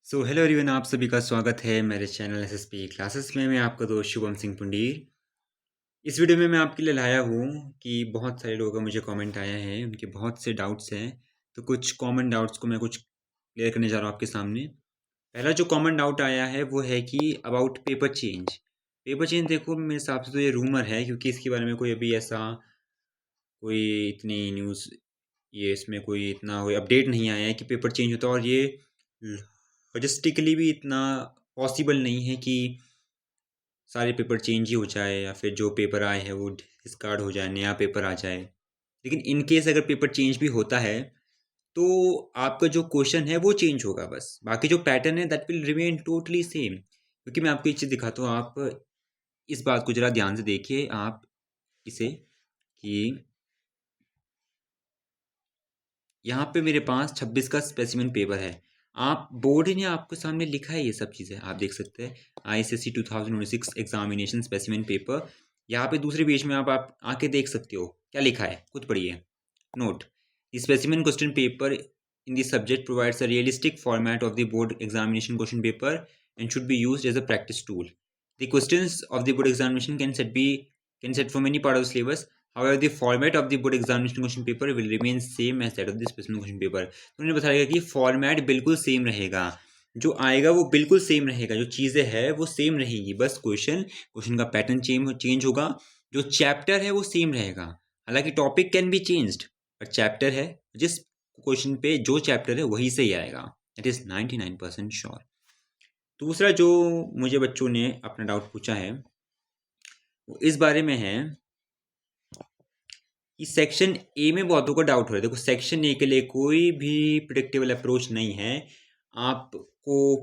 Hello everyone, आप सभी का स्वागत है मेरे चैनल एसएसपी क्लासेस में। मैं आपका दोस्त शुभम सिंह पुंडीर। इस वीडियो में मैं आपके लिए लाया हूँ कि बहुत सारे लोगों का मुझे कमेंट आया है, उनके बहुत से डाउट्स हैं। तो कुछ कॉमन डाउट्स को मैं कुछ क्लियर करने जा रहा हूँ आपके सामने। पहला जो कॉमन डाउट आया है वो है कि about paper change. Paper change देखो, मेरे हिसाब से तो ये रूमर है, क्योंकि इसके बारे में कोई अभी ऐसा कोई इतनी न्यूज़, ये इसमें कोई इतना कोई अपडेट नहीं आया है कि पेपर चेंज होता है। और ये लॉजिस्टिकली भी इतना पॉसिबल नहीं है कि सारे पेपर चेंज ही हो जाए या फिर जो पेपर आए हैं वो डिस्कार्ड हो जाए, नया पेपर आ जाए। लेकिन इन केस अगर पेपर चेंज भी होता है तो आपका जो क्वेश्चन है वो चेंज होगा, बस बाकी जो पैटर्न है that will remain totally same. क्योंकि मैं आपको एक चीज़ दिखाता हूँ, आप इस बात को ज़रा ध्यान से देखिए। आप इसे कि यहाँ पे मेरे पास 26 का स्पेसिमेन पेपर है। आप बोर्ड ने आपके सामने लिखा है ये सब चीज़ें, आप देख सकते हैं आईएसएससी 2026 एग्जामिनेशन स्पेसिमेन पेपर। यहाँ पे दूसरे पेज में आप आके देख सकते हो क्या लिखा है, खुद पढ़िए। Note: the specimen question paper in the subject provides a realistic format of the board examination question paper and should be used as a practice tool. The questions of the board examination can set from any part of the syllabus. However, the format of the board examination question paper will remain same as that of the specimen question paper. तो उन्होंने बताया कि format बिल्कुल same रहेगा, जो आएगा वो बिल्कुल सेम रहेगा, जो चीज़ें हैं वो सेम रहेगी, बस क्वेश्चन का पैटर्न चेंज होगा। जो चैप्टर है वो सेम रहेगा। हालांकि टॉपिक कैन बी चेंज्ड, पर चैप्टर है, जिस क्वेश्चन पे जो चैप्टर है वही से ही आएगा। It is 99% sure. दूसरा जो मुझे बच्चों ने अपना डाउट पूछा है वो इस बारे में है कि सेक्शन ए में बहुतों का डाउट हो रहा है। देखो, सेक्शन ए के लिए कोई भी प्रिडिक्टेबल अप्रोच नहीं है, आपको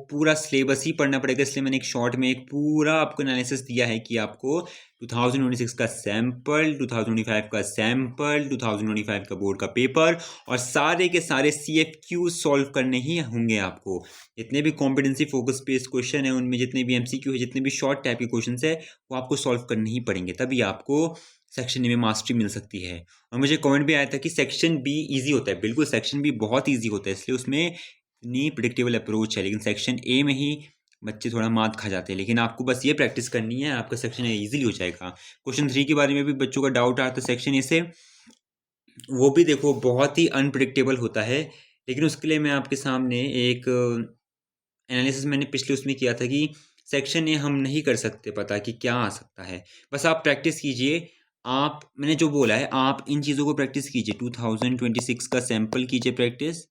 पूरा सिलेबस ही पढ़ना पड़ेगा। इसलिए मैंने एक शॉर्ट में एक पूरा आपको एनालिसिस दिया है कि आपको 2026 का सैम्पल, 2025 का सैम्पल, 2025 का बोर्ड का पेपर और सारे के सारे CFQ सॉल्व करने ही होंगे आपको। जितने भी कॉम्पिटेंसी फोकस बेस्ड क्वेश्चन है उनमें, जितने भी MCQ है, जितने भी शॉर्ट टाइप के क्वेश्चन है, वो आपको सॉल्व करने ही पड़ेंगे, तभी आपको सेक्शन ए में मास्टरी मिल सकती है। और मुझे कमेंट भी आया था कि सेक्शन बी ईजी होता है। बिल्कुल, सेक्शन बी बहुत ईजी होता है, इसलिए उसमें इतनी प्रिडिक्टेबल अप्रोच है। लेकिन सेक्शन ए में ही बच्चे थोड़ा मात खा जाते हैं। लेकिन आपको बस ये प्रैक्टिस करनी है, आपका सेक्शन ए ईजिली हो जाएगा। क्वेश्चन 3 के बारे में भी बच्चों का डाउट आता है सेक्शन ए से, वो भी देखो बहुत ही अनप्रिडिक्टेबल होता है। लेकिन उसके लिए मैं आपके सामने एक एनालिसिस मैंने पिछले उसमें किया था कि सेक्शन ए हम नहीं कर सकते पता कि क्या आ सकता है। बस आप प्रैक्टिस कीजिए। आप, मैंने जो बोला है, आप इन चीज़ों को प्रैक्टिस कीजिए। 2026 का सैम्पल कीजिए प्रैक्टिस,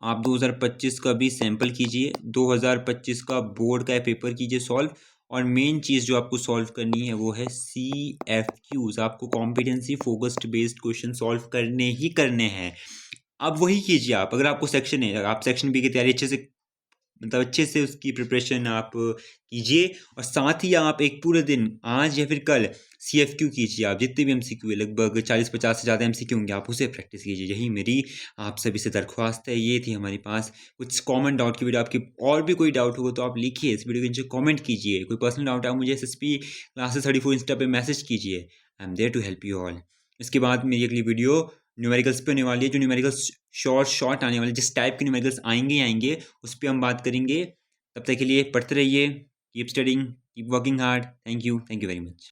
आप 2025 का भी सैम्पल कीजिए, 2025 का बोर्ड का पेपर कीजिए सॉल्व। और मेन चीज़ जो आपको सॉल्व करनी है वो है CFQs। आपको competency focused based question solve करने ही करने हैं। अब वही कीजिए आप। अगर आपको सेक्शन है, आप सेक्शन बी की तैयारी अच्छे से, मतलब अच्छे से उसकी प्रिपरेशन आप कीजिए, और साथ ही आप एक पूरे दिन आज या फिर कल CFQ कीजिए। आप जितने भी MCQ है, लगभग 40-50 से ज़्यादा MCQ होंगे, आप उसे प्रैक्टिस कीजिए। यही मेरी आप सभी से दरख्वास्त है। ये थी हमारे पास कुछ कॉमन डाउट की वीडियो। आपकी और भी कोई डाउट होगा तो आप लिखिए इस वीडियो के नीचे, कॉमेंट कीजिए। कोई पर्सनल डाउट है आप मुझे SSP क्लासेस 34 इंस्टा पे मैसेज कीजिए। I am there to help you all. इसके बाद मेरी अगली वीडियो न्यूमेरिकल्स पे होने वाली है। जो न्यूमेरिकल्स शॉर्ट आने वाले, जिस टाइप के न्यूमेरिकल्स आएंगे आएंगे उस पर हम बात करेंगे। तब तक के लिए पढ़ते रहिए, keep studying, keep working hard. Thank you very much.